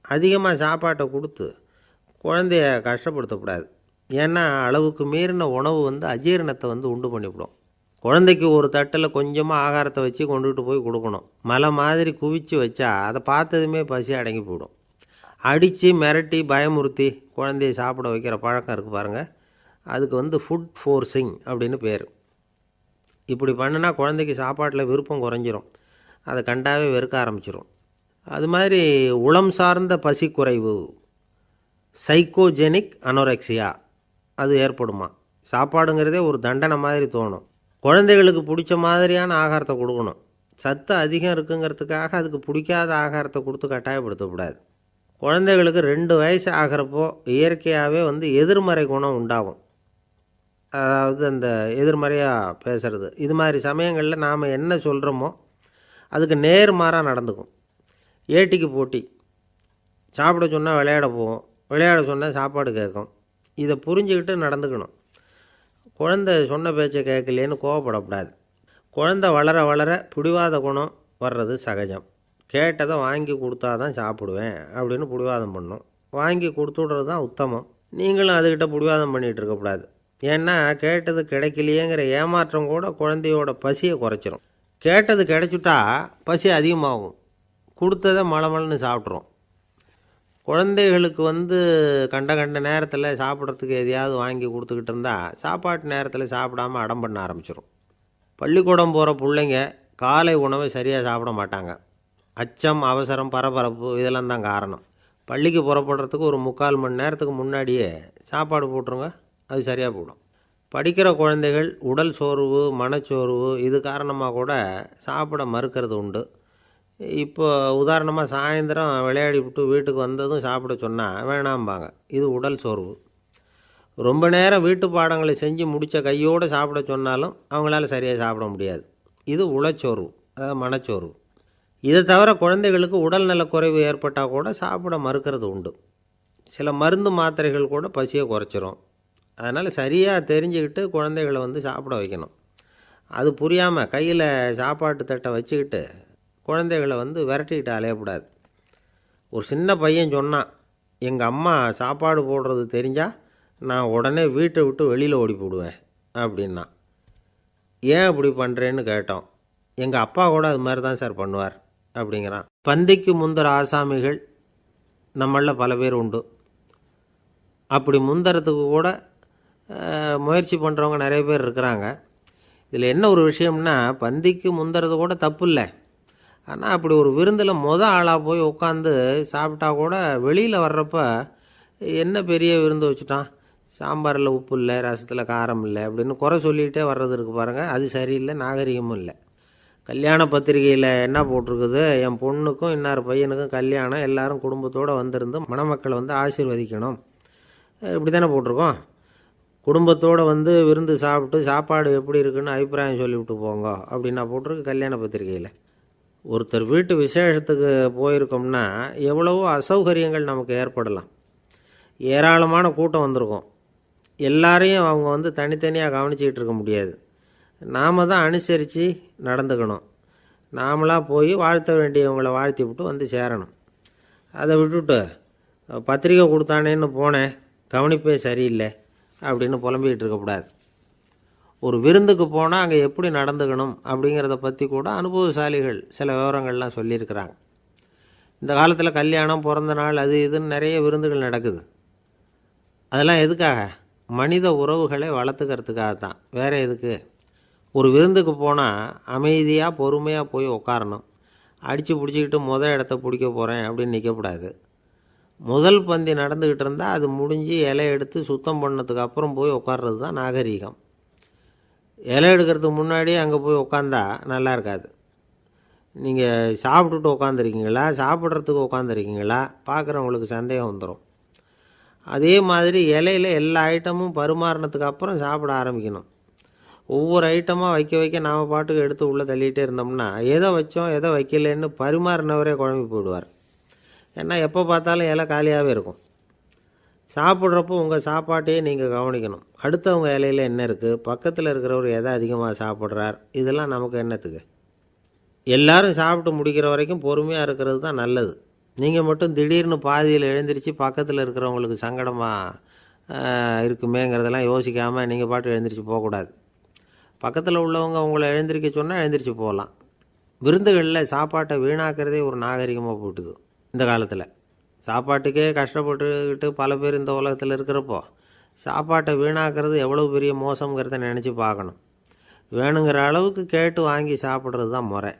அதிகமாக சாப்பாட்டை கொடுத்து குழந்தைய கஷ்டப்படுத்தக்கூடாது. ஏன்னா அளவுக்கு மீறின உணவு அஜீரணத்தை உண்டு பண்ணிவிடும். குழந்தைக்கு ஒரு தட்டில் கொஞ்சமாக ஆகாரத்தை வச்சு கொண்டுகிட்டு போய் கொடுக்கணும். மலை மாதிரி குவிச்சு வச்சா அதை பார்த்ததுமே பசி அடங்கி போயிடும். அடித்து மிரட்டி பயமுறுத்தி குழந்தைய சாப்பிட வைக்கிற பழக்கம் இருக்குது பாருங்கள், அதுக்கு ஃபுட் ஃபோர்ஸிங் அப்படின்னு பேர். இப்படி பண்ணினா குழந்தைக்கு சாப்பாட்டில் விருப்பம் குறைஞ்சிரும், அதை கண்டாவே வெறுக்க ஆரம்பிச்சிடும். அது மாதிரி உளம் சார்ந்த பசி குறைவு, சைக்கோஜெனிக் அனோரெக்சியா, அது ஏற்படுமா. சாப்பாடுங்கிறதே ஒரு தண்டனை மாதிரி தோணும். குழந்தைகளுக்கு பிடிச்ச மாதிரியான ஆகாரத்தை கொடுக்கணும். சத்து அதிகம் இருக்குங்கிறதுக்காக அதுக்கு பிடிக்காத ஆகாரத்தை கொடுத்து கட்டாயப்படுத்தக்கூடாது. குழந்தைகளுக்கு 2 வயசு ஆகிறப்போ இயற்கையாகவே எதிர்மறை குணம் உண்டாகும். அதாவது அந்த எதிர்மறையாக பேசுகிறது. இது மாதிரி சமயங்களில் நாம் என்ன சொல்கிறோமோ அதுக்கு நேர்மாறாக நடந்துக்கும். ஏட்டிக்கு போட்டி, சாப்பிட சொன்னால் விளையாட போகும், விளையாட சொன்னால் சாப்பாடு கேட்கும். இதை புரிஞ்சுக்கிட்டு நடந்துக்கணும். குழந்தை சொன்ன பேச்சை கேட்கலேன்னு கோவப்படக்கூடாது. குழந்தை வளர வளர பிடிவாத குணம் வர்றது சகஜம். கேட்டதை வாங்கி கொடுத்தா தான் சாப்பிடுவேன் அப்படின்னு பிடிவாதம் பண்ணும். வாங்கி கொடுத்துடுறது தான் உத்தமம். நீங்களும் அதுக்கிட்ட பிடிவாதம் பண்ணிகிட்டு இருக்கக்கூடாது. ஏன்னா கேட்டது கிடைக்கலையேங்கிற ஏமாற்றம் கூட குழந்தையோட பசியை குறைச்சிரும். கேட்டது கிடைச்சிட்டா பசி அதிகமாகும், கொடுத்ததை மலமலன்னு சாப்பிட்றோம். குழந்தைகளுக்கு கண்ட நேரத்தில் சாப்பிட்றதுக்கு எதையாவது வாங்கி கொடுத்துக்கிட்டு இருந்தால் சாப்பாட்டு நேரத்தில் சாப்பிடாமல் அடம் பண்ண ஆரம்பிச்சிடும். பள்ளிக்கூடம் போகிற பிள்ளைங்க காலை உணவை சரியாக சாப்பிட மாட்டாங்க. அச்சம், அவசரம், பரபரப்பு இதெல்லாம் தான் காரணம். பள்ளிக்கு புறப்படுறதுக்கு ஒரு 3/4 மணி நேரத்துக்கு முன்னாடியே சாப்பாடு போட்டுருங்க, அது சரியாக போடும். படிக்கிற குழந்தைகள் உடல் சோர்வு, மனச்சோர்வு இது காரணமாக கூட சாப்பிட மறுக்கிறது உண்டு. இப்போ உதாரணமாக சாயந்தரம் விளையாடி விட்டு வீட்டுக்கு வந்ததும் சாப்பிட சொன்னால் வேணாம்பாங்க. இது உடல் சோர்வு. ரொம்ப நேரம் வீட்டு பாடங்களை செஞ்சு முடித்த கையோடு சாப்பிட சொன்னாலும் அவங்களால சரியாக சாப்பிட முடியாது. இது உளச்சோர்வு, அதாவது மனச்சோர்வு. இதை தவிர குழந்தைகளுக்கு உடல்நலக் குறைவு ஏற்பட்டால் கூட சாப்பிட மறுக்கிறது உண்டு. சில மருந்து மாத்திரைகள் கூட பசியை குறைச்சிரும். அதனால் சரியாக தெரிஞ்சுக்கிட்டு குழந்தைகளை சாப்பிட வைக்கணும். அது புரியாமல் கையில் சாப்பாட்டு தட்டை வச்சுக்கிட்டு குழந்தைகளை விரட்டிக்கிட்டு அலையக்கூடாது. ஒரு சின்ன பையன் சொன்னான், எங்கள் அம்மா சாப்பாடு போடுறது தெரிஞ்சால் நான் உடனே வீட்டை விட்டு வெளியில் ஓடி போடுவேன் அப்படின்னா. ஏன் அப்படி பண்ணுறேன்னு கேட்டோம். எங்கள் அப்பா கூட அது மாதிரி தான் சார் பண்ணுவார் அப்படிங்கிறான். பந்திக்கு முந்தர ஆசாமிகள் நம்மளில் பல பேர் உண்டு. அப்படி முந்தறதுக்கு கூட முயற்சி பண்ணுறவங்க நிறைய பேர் இருக்கிறாங்க. இதில் என்ன ஒரு விஷயம்னா, பந்திக்கு முந்துறது கூட தப்பு இல்லை. ஆனால் அப்படி ஒரு விருந்தில் ஆளாக போய் உட்காந்து சாப்பிட்டா கூட வெளியில் வர்றப்ப என்ன பெரிய விருந்து வச்சுட்டான், சாம்பாரில் உப்பு இல்லை, ரசத்தில் காரம் இல்லை அப்படின்னு குறை சொல்லிகிட்டே வர்றது இருக்குது பாருங்கள். அது சரியில்லை, நாகரிகமும் இல்லை. கல்யாண பத்திரிகையில் என்ன போட்டிருக்குது, என் பொண்ணுக்கும் இன்னார் பையனுக்கும் கல்யாணம், எல்லாரும் குடும்பத்தோடு வந்திருந்து மணமக்களை ஆசீர்வதிக்கணும், இப்படி தானே போட்டிருக்கோம். குடும்பத்தோடு விருந்து சாப்பிட்டு சாப்பாடு எப்படி இருக்குன்னு அபிப்பிராயம் சொல்லிவிட்டு போங்க அப்படின்னா போட்டிருக்கு கல்யாண பத்திரிகையில். ஒருத்தர் வீட்டு விசேஷத்துக்கு போயிருக்கோம்னா எவ்வளவோ அசௌகரியங்கள் நமக்கு ஏற்படலாம். ஏராளமான கூட்டம் வந்திருக்கும். எல்லாரையும் அவங்க தனித்தனியாக கவனிச்சிக்கிட்டு இருக்க முடியாது. நாம் தான் அனுசரித்து நடந்துக்கணும். நாமளாக போய் வாழ்த்த வேண்டியவங்களை வாழ்த்தி விட்டு சேரணும். அதை விட்டுட்டு பத்திரிக்கை கொடுத்தானேன்னு போனேன், கவனிப்பே சரியில்லை அப்படின்னு புலம்பிக்கிட்டு இருக்கக்கூடாது. ஒரு விருந்துக்கு போனால் அங்கே எப்படி நடந்துக்கணும் அப்படிங்கிறத பற்றி கூட அனுபவசாலிகள் சில விவரங்கள்லாம் சொல்லியிருக்கிறாங்க. இந்த காலத்தில் கல்யாணம், பிறந்த நாள், அது இதுன்னு நிறைய விருந்துகள் நடக்குது. அதெல்லாம் எதுக்காக? மனித உறவுகளை வளர்த்துக்கிறதுக்காக தான், வேறு எதுக்கு? ஒரு விருந்துக்கு போனால் அமைதியாக பொறுமையாக போய் உட்காரணும். அடித்து பிடிச்சிக்கிட்டு இடத்த பிடிக்க போகிறேன் அப்படின்னு நிற்கக்கூடாது. முதல் பந்தி நடந்துக்கிட்டு இருந்தால் அது முடிஞ்சு இலை எடுத்து சுத்தம் பண்ணதுக்கு அப்புறம் போய் உட்கார்றது தான் நாகரீகம். இலை எடுக்கிறதுக்கு முன்னாடியே அங்கே போய் உட்காந்தா நல்லா இருக்காது. நீங்கள் சாப்பிட்டுட்டு உட்காந்துருக்கீங்களா, சாப்பிட்றதுக்கு உட்காந்துருக்கீங்களா, பார்க்குறவங்களுக்கு சந்தேகம் வந்துடும். அதே மாதிரி இலையில் எல்லா ஐட்டமும் பரிமாறினதுக்கு அப்புறம் சாப்பிட ஆரம்பிக்கணும். ஒவ்வொரு ஐட்டமாக வைக்க வைக்க நாம் பாட்டுக்கு எடுத்து உள்ளே தள்ளிகிட்டே இருந்தோம்னா எதை வச்சோம் எதை வைக்கலன்னு பரிமாறினவரே குழம்பி போயிடுவார். ஏன்னா எப்போ பார்த்தாலும் இலை காலியாகவே இருக்கும். சாப்பிட்றப்போ உங்கள் சாப்பாட்டையே நீங்கள் கவனிக்கணும். அடுத்தவங்க இலையில் என்ன இருக்குது, பக்கத்தில் இருக்கிறவர் எதை அதிகமாக சாப்பிட்றார், இதெல்லாம் நமக்கு என்னத்துக்கு? எல்லாரும் சாப்பிட்டு முடிக்கிற வரைக்கும் பொறுமையாக இருக்கிறது தான் நல்லது. நீங்கள் மட்டும் திடீர்னு பாதியில் எழுந்திரிச்சு பக்கத்தில் இருக்கிறவங்களுக்கு சங்கடமாக இருக்குமேங்கிறதெல்லாம் யோசிக்காமல் நீங்கள் பாட்டு எழுந்திரிச்சு போகக்கூடாது. பக்கத்தில் உள்ளவங்க உங்களை எழுந்திரிக்க சொன்னால் எழுந்திரிச்சு போகலாம். விருந்துகளில் சாப்பாட்டை வீணாக்கிறதே ஒரு நாகரிகமாக போட்டுது. இந்த காலத்தில் சாப்பாட்டுக்கே கஷ்டப்பட்டுக்கிட்டு பல பேர் இந்த உலகத்தில் இருக்கிறப்போ சாப்பாட்டை வீணாக்கிறது எவ்வளோ பெரிய மோசங்கிறத நினச்சி பார்க்கணும். வேணுங்கிற அளவுக்கு கேட்டு வாங்கி சாப்பிட்றது தான் முறை.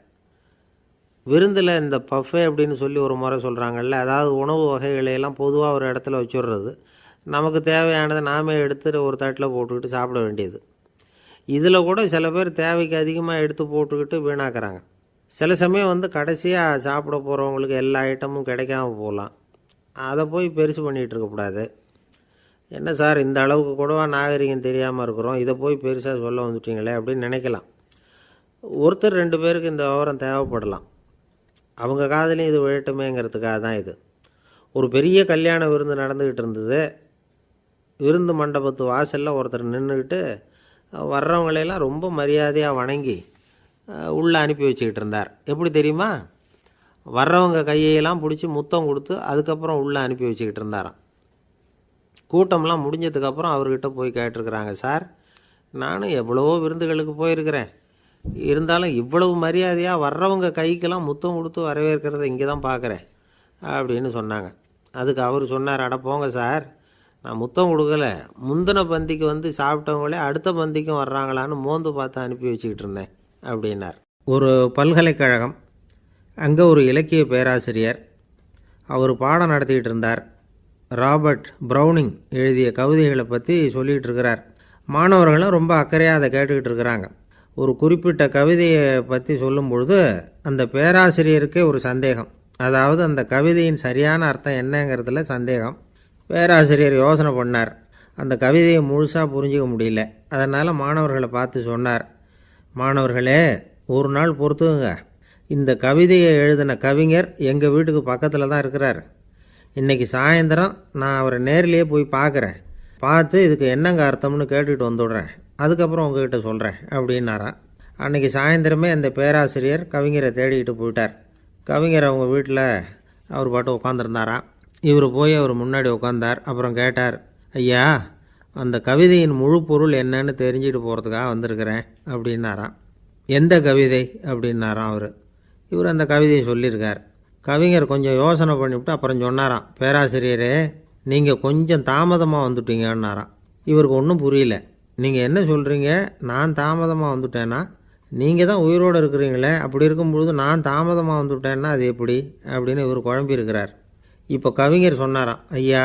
விருந்தில் இந்த பஃபே அப்படின்னு சொல்லி ஒரு முறை சொல்கிறாங்கல்ல, அதாவது உணவு வகைகளையெல்லாம் பொதுவாக ஒரு இடத்துல வச்சுடுறது, நமக்கு தேவையானதை நாமே எடுத்து ஒரு தட்டில் போட்டுக்கிட்டு சாப்பிட வேண்டியது. இதில் கூட சில பேர் தேவைக்கு அதிகமாக எடுத்து போட்டுக்கிட்டு வீணாக்குறாங்க. சில சமயம் கடைசியாக சாப்பிட போகிறவங்களுக்கு எல்லா ஐட்டமும் கிடைக்காம போகலாம். அதை போய் பெருசு பண்ணிகிட்டு இருக்கக்கூடாது. என்ன சார் இந்த அளவுக்கு கூடவா நாகரிகம் தெரியாமல் இருக்கிறோம், இதை போய் பெருசாக சொல்ல வந்துட்டீங்களே அப்படின்னு நினைக்கலாம். ஒருத்தர் 2 பேருக்கு இந்த விவரம் தேவைப்படலாம். அவங்க காதலையும் இது விழட்டுமேங்கிறதுக்காக தான் இது. ஒரு பெரிய கல்யாண விருந்து நடந்துக்கிட்டு இருந்தது. விருந்து மண்டபத்து வாசலில் ஒருத்தர் நின்றுக்கிட்டு வர்றவங்களையெல்லாம் ரொம்ப மரியாதையாக வணங்கி உள்ளே அனுப்பி வச்சுக்கிட்டு இருந்தார். எப்படி தெரியுமா? வர்றவங்க கையெல்லாம் பிடிச்சி முத்தம் கொடுத்து அதுக்கப்புறம் உள்ளே அனுப்பி வச்சுக்கிட்டு இருந்தாராம். கூட்டம்லாம் முடிஞ்சதுக்கப்புறம் அவர்கிட்ட போய் கேட்டிருக்கிறாங்க, சார் நானும் எவ்வளவோ விருந்துகளுக்கு போயிருக்கிறேன், இருந்தாலும் இவ்வளவு மரியாதையாக வர்றவங்க கைக்கெல்லாம் முத்தம் கொடுத்து வரவேற்கிறத இங்கே தான் பார்க்குறேன் அப்படின்னு சொன்னாங்க. அதுக்கு அவர் சொன்னார், அட போங்க சார், நான் முத்தம் கொடுக்கல, முந்தின பந்திக்கு சாப்பிட்டவங்களே அடுத்த பந்திக்கும் வர்றாங்களான்னு மோந்து பார்த்து அனுப்பி வச்சுக்கிட்டு இருந்தேன் அப்படின்னார். ஒரு பல்கலைக்கழகம், அங்கே ஒரு இலக்கிய பேராசிரியர், அவர் பாடம் நடத்திக்கிட்டு இருந்தார். ராபர்ட் ப்ரௌனிங் எழுதிய கவிதைகளை பற்றி சொல்லிகிட்டு இருக்கிறார். மாணவர்களும் ரொம்ப அக்கறையாக அதை கேட்டுக்கிட்டு இருக்கிறாங்க. ஒரு குறிப்பிட்ட கவிதையை பற்றி சொல்லும் பொழுது அந்த பேராசிரியருக்கே ஒரு சந்தேகம். அதாவது அந்த கவிதையின் சரியான அர்த்தம் என்னங்கிறதுல சந்தேகம். பேராசிரியர் யோசனை பண்ணார். அந்த கவிதையை முழுசாக புரிஞ்சிக்க முடியல. அதனால் மாணவர்களை பார்த்து சொன்னார், மாணவர்களே ஒரு நாள் பொறுத்துங்க, இந்த கவிதையை எழுதின கவிஞர் எங்கள் வீட்டுக்கு பக்கத்தில் தான் இருக்கிறார். இன்றைக்கி சாயந்தரம் நான் அவரை நேர்லேயே போய் பார்க்குறேன். பார்த்து இதுக்கு என்னங்க அர்த்தம்னு கேட்டுட்டு வந்துவிடுறேன். அதுக்கப்புறம் உங்ககிட்ட சொல்கிறேன் அப்படின்னாராம். அன்றைக்கி சாயந்தரமே அந்த பேராசிரியர் கவிஞரை தேடிக்கிட்டு போயிட்டார். கவிஞர் அவங்க வீட்டில் அவர் பாட்டு உட்காந்துருந்தாராம். இவர் போய் அவர் முன்னாடி உட்காந்தார். அப்புறம் கேட்டார், ஐயா, அந்த கவிதையின் முழு பொருள் என்னன்னு தெரிஞ்சுட்டு போகிறதுக்காக வந்திருக்கிறேன் அப்படின்னாராம். எந்த கவிதை அப்படின்னாராம் அவர். இவர் அந்த கவிதையை சொல்லியிருக்கார். கவிஞர் கொஞ்சம் யோசனை பண்ணிவிட்டு அப்புறம் சொன்னாராம், பேராசிரியரே, நீங்கள் கொஞ்சம் தாமதமாக வந்துட்டீங்கன்னாராம். இவருக்கு ஒன்றும் புரியல. நீங்கள் என்ன சொல்கிறீங்க? நான் தாமதமாக வந்துட்டேன்னா? நீங்கள் தான் உயிரோடு இருக்கிறீங்களே, அப்படி இருக்கும்பொழுது நான் தாமதமாக வந்துவிட்டேன்னா அது எப்படி அப்படின்னு இவர் குழம்பியிருக்கிறார். இப்போ கவிஞர் சொன்னாராம், ஐயா,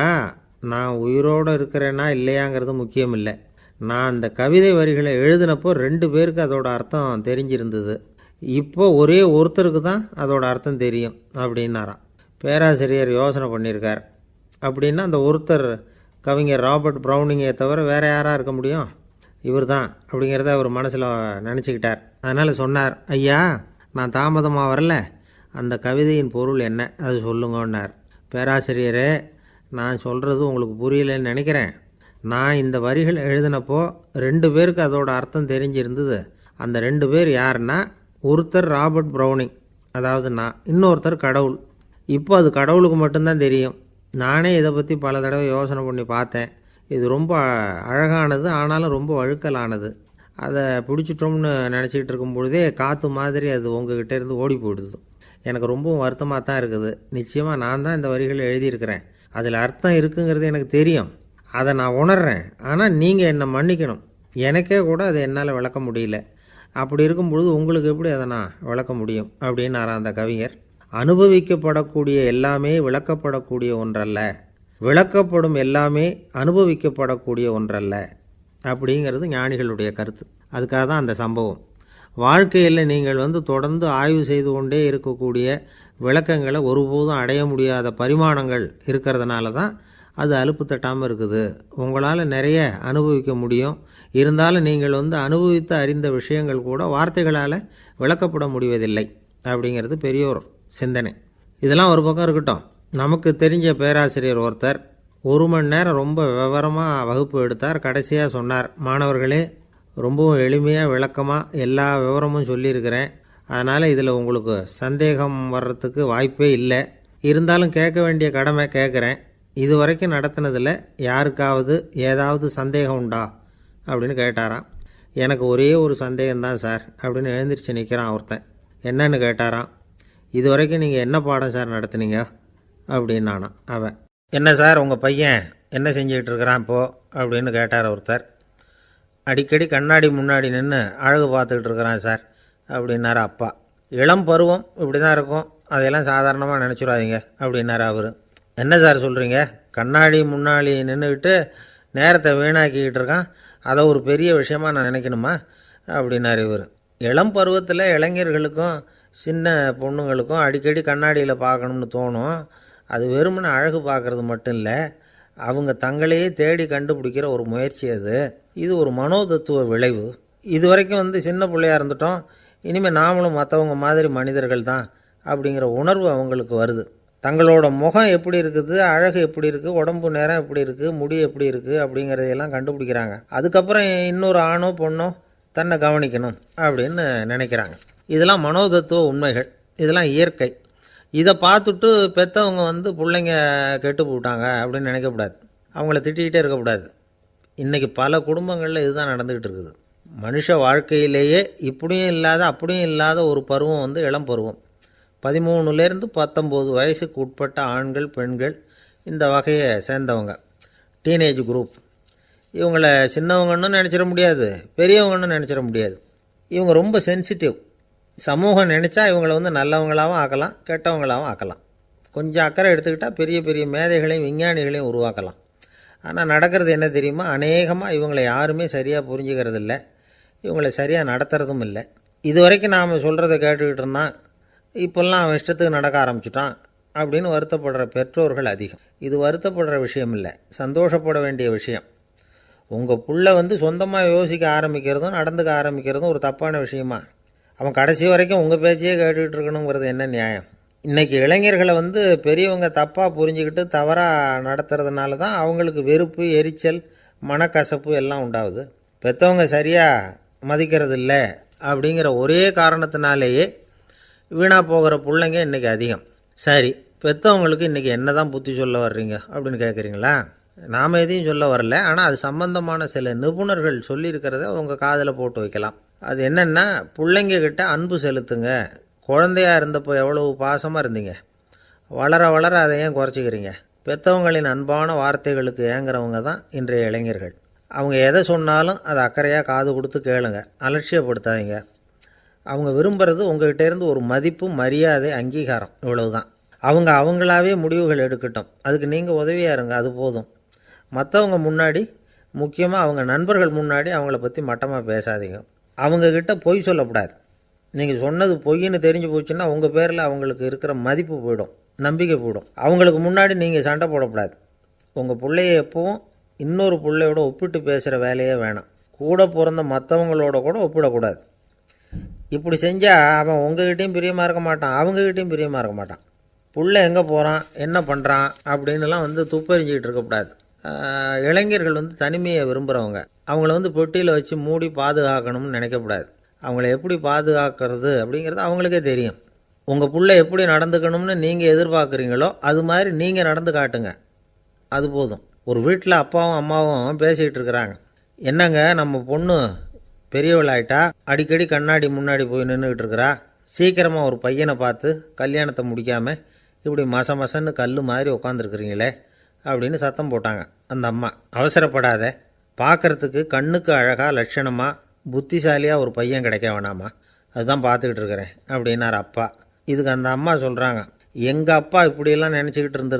நான் உயிரோடு இருக்கிறேன்னா இல்லையாங்கிறது முக்கியம் இல்லை. நான் அந்த கவிதை வரிகளை எழுதினப்போ 2 பேருக்கு அதோட அர்த்தம் தெரிஞ்சிருந்தது. இப்போ ஒரே ஒருத்தருக்கு தான் அதோட அர்த்தம் தெரியும் அப்படின்னாராம். பேராசிரியர் யோசனை பண்ணியிருக்கார். அப்படின்னா அந்த ஒருத்தர் கவிஞர் ராபர்ட் ப்ரௌனிங்கை தவிர வேறு யாராக இருக்க முடியும்? இவர் தான் அப்படிங்கிறத அவர் மனசில் நினச்சிக்கிட்டார். அதனால் சொன்னார், ஐயா, நான் தாமதமாக வரல, அந்த கவிதையின் பொருள் என்ன அது சொல்லுங்கன்னார். பேராசிரியரே, நான் சொல்கிறது உங்களுக்கு புரியலன்னு நினைக்கிறேன். நான் இந்த வரிகள் எழுதினப்போ 2 பேருக்கு அதோட அர்த்தம் தெரிஞ்சிருந்தது. அந்த 2 பேர் யாருன்னா, ஒருத்தர் ராபர்ட் ப்ரௌனிங், அதாவது நான், இன்னொருத்தர் கடவுள். இப்போ அது கடவுளுக்கு மட்டும்தான் தெரியும். நானே இதை பற்றி பல தடவை யோசனை பண்ணி பார்த்தேன். இது ரொம்ப அழகானது, ஆனாலும் ரொம்ப வழுக்கலானது. அதை பிடிச்சிட்டோம்னு நினச்சிக்கிட்டு இருக்கும் பொழுதே காற்று மாதிரி அது உங்ககிட்ட இருந்து ஓடி போயிடுது. எனக்கு ரொம்பவும் வருத்தமாக தான் இருக்குது. நிச்சயமாக நான் தான் இந்த வரிகளை எழுதியிருக்கிறேன். அதில் அர்த்தம் இருக்குங்கிறது எனக்கு தெரியும். அதை நான் உணர்றேன். ஆனால் நீங்கள் என்னை மன்னிக்கணும். எனக்கே கூட அதை என்னால் விளக்க முடியல. அப்படி இருக்கும் பொழுது உங்களுக்கு எப்படி அதை நான் விளக்க முடியும் அப்படின்னாராம் அந்த கவிஞர். அனுபவிக்கப்படக்கூடிய எல்லாமே விளக்கப்படக்கூடிய ஒன்றல்ல, விளக்கப்படும் எல்லாமே அனுபவிக்கப்படக்கூடிய ஒன்றல்ல அப்படிங்கிறது ஞானிகளுடைய கருத்து. அதுக்காக தான் அந்த சம்பவம். வாழ்க்கையில் நீங்கள் தொடர்ந்து ஆய்வு செய்து கொண்டே இருக்கக்கூடிய விளக்கங்களை ஒருபோதும் அடைய முடியாத பரிமாணங்கள் இருக்கிறதுனால தான் அது அலுப்பு தட்டாமல் இருக்குது. உங்களால் நிறைய அனுபவிக்க முடியும். இருந்தாலும் நீங்கள் அனுபவித்து அறிந்த விஷயங்கள் கூட வார்த்தைகளால் விளக்கப்பட முடிவதில்லை அப்படிங்கிறது பெரியோர் சிந்தனை. இதெல்லாம் ஒரு பக்கம் இருக்கட்டும். நமக்கு தெரிஞ்ச பேராசிரியர் ஒருத்தர் 1 மணி நேரம் ரொம்ப விவரமாக வகுப்பு எடுத்தார். கடைசியாக சொன்னார், மாணவர்களே, ரொம்பவும் எளிமையாக விளக்கமாக எல்லா விவரமும் சொல்லியிருக்கிறேன். அதனால் இதில் உங்களுக்கு சந்தேகம் வர்றதுக்கு வாய்ப்பே இல்லை. இருந்தாலும் கேட்க வேண்டிய கடமை கேட்குறேன். இது வரைக்கும் நடத்தினதில் யாருக்காவது ஏதாவது சந்தேகம் உண்டா அப்படின்னு கேட்டாராம். எனக்கு ஒரே ஒரு சந்தேகம்தான் சார் அப்படின்னு எழுந்திரிச்சு நிற்கிறான் ஒருத்தன். என்னன்னு கேட்டாராம். இது வரைக்கும் நீங்கள் என்ன பாடம் சார் நடத்துனீங்க அப்படின்னானா அவன். என்ன சார் உங்கள் பையன் என்ன செஞ்சுக்கிட்டு இருக்கிறான் இப்போது அப்படின்னு கேட்டார் ஒருத்தர். அடிக்கடி கண்ணாடி முன்னாடி நின்று அழகு பார்த்துக்கிட்டு இருக்கிறான் சார் அப்படின்னாரு அப்பா. இளம் பருவம் இப்படி தான் இருக்கும், அதையெல்லாம் சாதாரணமாக நினச்சிடாதீங்க அப்படின்னாரு அவர். என்ன சார் சொல்கிறீங்க? கண்ணாடி முன்னாடி நின்றுக்கிட்டு நேரத்தை வீணாக்கிக்கிட்டு இருக்கான், அதை ஒரு பெரிய விஷயமாக நான் நினைக்கணுமா அப்படின்னாரு இவர். இளம் பருவத்தில் இளைஞர்களுக்கும் சின்ன பொண்ணுங்களுக்கும் அடிக்கடி கண்ணாடியில் பார்க்கணும்னு தோணும். அது வெறுமனே அழகு பார்க்குறது மட்டும் இல்லை, அவங்க தங்களையே தேடி கண்டுபிடிக்கிற ஒரு முயற்சி அது. இது ஒரு மனோதத்துவ விளைவு. இது வரைக்கும் சின்ன பிள்ளையாக இருந்துட்டோம், இனிமேல் நாமளும் மற்றவங்க மாதிரி மனிதர்கள் தான் அப்படிங்கிற உணர்வு அவங்களுக்கு வருது. தங்களோட முகம் எப்படி இருக்குது, அழகு எப்படி இருக்குது, உடம்பு நேரம் எப்படி இருக்குது, முடி எப்படி இருக்குது அப்படிங்கிறதையெல்லாம் கண்டுபிடிக்கிறாங்க. அதுக்கப்புறம் இன்னொரு ஆணோ பொண்ணோ தன்னை கவனிக்கணும் அப்படின்னு நினைக்கிறாங்க. இதெல்லாம் மனோதத்துவ உண்மைகள், இதெல்லாம் இயற்கை. இதை பார்த்துட்டு பெற்றவங்க பிள்ளைங்க கெட்டு போட்டாங்க அப்படின்னு நினைக்கக்கூடாது, அவங்கள திட்டிக்கிட்டே இருக்கக்கூடாது. இன்றைக்கி பல குடும்பங்களில் இதுதான் நடந்துக்கிட்டு இருக்குது. மனுஷ வாழ்க்கையிலேயே இப்படியும் இல்லாத அப்படியும் இல்லாத ஒரு பருவம் இளம் பருவம். 13லேருந்து 19 வயசுக்கு உட்பட்ட ஆண்கள் பெண்கள் இந்த வகையை சேர்ந்தவங்க, டீனேஜ் குரூப். இவங்களை சின்னவங்கன்னு நினச்சிட முடியாது, பெரியவங்கன்னு நினச்சிட முடியாது. இவங்க ரொம்ப சென்சிட்டிவ். சமூகம் நினச்சா இவங்களை நல்லவங்களாகவும் ஆக்கலாம், கெட்டவங்களாகவும் ஆக்கலாம். கொஞ்சம் அக்கறை எடுத்துக்கிட்டால் பெரிய பெரிய மேதைகளையும் விஞ்ஞானிகளையும் உருவாக்கலாம். ஆனால் நடக்கிறது என்ன தெரியுமா? அநேகமாக இவங்களை யாருமே சரியாக புரிஞ்சுக்கிறது இல்லை, இவங்களை சரியாக நடத்துறதும் இல்லை. இது வரைக்கும் நாம் சொல்கிறத கேட்டுக்கிட்டு இருந்தான், இப்போல்லாம் அவன் இஷ்டத்துக்கு நடக்க ஆரம்பிச்சுட்டான் அப்படின்னு வருத்தப்படுற பெற்றோர்கள் அதிகம். இது வருத்தப்படுற விஷயம் இல்லை, சந்தோஷப்பட வேண்டிய விஷயம். உங்கள் புள்ள சொந்தமாக யோசிக்க ஆரம்பிக்கிறதும் நடந்துக்க ஆரம்பிக்கிறதும் ஒரு தப்பான விஷயமா? அவன் கடைசி வரைக்கும் உங்கள் பேச்சையே கேட்டுக்கிட்டு இருக்கணுங்கிறது என்ன நியாயம்? இன்றைக்கி இளைஞர்களை பெரியவங்க தப்பாக புரிஞ்சுக்கிட்டு தவறாக நடத்துறதுனால தான் அவங்களுக்கு வெறுப்பு, எரிச்சல், மனக்கசப்பு எல்லாம் உண்டாகுது. பெற்றவங்க சரியாக மதிக்கிறது இல்லை அப்படிங்கிற ஒரே காரணத்தினாலேயே வீணாக போகிற பிள்ளைங்க இன்றைக்கி அதிகம். சரி, பெற்றவங்களுக்கு இன்றைக்கி என்ன தான் புத்தி சொல்ல வர்றீங்க அப்படின்னு கேட்குறீங்களா? நாம் எதையும் சொல்ல வரல. ஆனால் அது சம்பந்தமான சில நிபுணர்கள் சொல்லியிருக்கிறத உங்கள் காதில் போட்டு வைக்கலாம். அது என்னென்னா, பிள்ளைங்க கிட்ட அன்பு செலுத்துங்க. குழந்தையாக இருந்தப்போ எவ்வளவு பாசமாக இருந்தீங்க, வளர வளர அதை ஏன் குறைச்சிக்கிறீங்க? பெற்றவங்களின் அன்பான வார்த்தைகளுக்கு ஏங்குறவங்க தான் இன்றைய இளைஞர்கள். அவங்க எதை சொன்னாலும் அதை அக்கறையாக காது கொடுத்து கேளுங்க, அலட்சியப்படுத்தாதீங்க. அவங்க விரும்புகிறது உங்கள்கிட்டேருந்து ஒரு மதிப்பு, மரியாதை, அங்கீகாரம், இவ்வளவு தான். அவங்க அவங்களாவே முடிவுகள் எடுக்கட்டும், அதுக்கு நீங்கள் உதவியாக இருங்க, அது போதும். மற்றவங்க முன்னாடி, முக்கியமாக அவங்க நண்பர்கள் முன்னாடி அவங்கள பற்றி மட்டமாக பேசாதீங்க. அவங்கக்கிட்ட பொய் சொல்லக்கூடாது. நீங்கள் சொன்னது பொய்ன்னு தெரிஞ்சு போச்சுன்னா உங்கள் பேரில் அவங்களுக்கு இருக்கிற மதிப்பு போயிடும், நம்பிக்கை போயிடும். அவங்களுக்கு முன்னாடி நீங்கள் சண்டை போடக்கூடாது. உங்கள் பிள்ளைய எப்பவும் இன்னொரு பிள்ளையோட ஒப்பிட்டு பேசுகிற வேலையே வேணாம். கூட பிறந்த மற்றவங்களோட கூட ஒப்பிடக்கூடாது. இப்படி செஞ்சால் அவன் உங்ககிட்டையும் பிரியமாக இருக்க மாட்டான், அவங்ககிட்டையும் பிரியமாக இருக்க மாட்டான். புள்ள எங்கே போகிறான், என்ன பண்ணுறான் அப்படின்னுலாம் துப்பறிஞ்சிக்கிட்டு இருக்கக்கூடாது. இளைஞர்கள் தனிமையை விரும்புகிறவங்க. அவங்கள பெட்டியில் வச்சு மூடி பாதுகாக்கணும்னு நினைக்கக்கூடாது. அவங்கள எப்படி பாதுகாக்கிறது அப்படிங்கிறது அவங்களுக்கே தெரியும். உங்கள் புள்ள எப்படி நடந்துக்கணும்னு நீங்கள் எதிர்பார்க்குறீங்களோ அது மாதிரி நீங்கள் நடந்து காட்டுங்க, அது போதும். ஒரு வீட்டில் அப்பாவும் அம்மாவும் பேசிக்கிட்டு இருக்கிறாங்க. என்னங்க, நம்ம பொண்ணு பெரியவளாயிட்டா, அடிக்கடி கண்ணாடி முன்னாடி போய் நின்றுக்கிட்டு இருக்கிறா, சீக்கிரமாக ஒரு பையனை பார்த்து கல்யாணத்தை முடிக்காமல் இப்படி மசன்னு கல் மாதிரி உட்காந்துருக்குறீங்களே அப்படின்னு சத்தம் போட்டாங்க அந்த அம்மா. அவசரப்படாத, பார்க்குறதுக்கு கண்ணுக்கு அழகாக லட்சணமாக புத்திசாலியாக ஒரு பையன் கிடைக்க வேணாமா, அதுதான் பார்த்துக்கிட்டு இருக்கிறேன் அப்படின்னார் அப்பா. இதுக்கு அந்த அம்மா சொல்கிறாங்க, எங்கள் அப்பா இப்படியெல்லாம் நினச்சிக்கிட்டு இருந்தது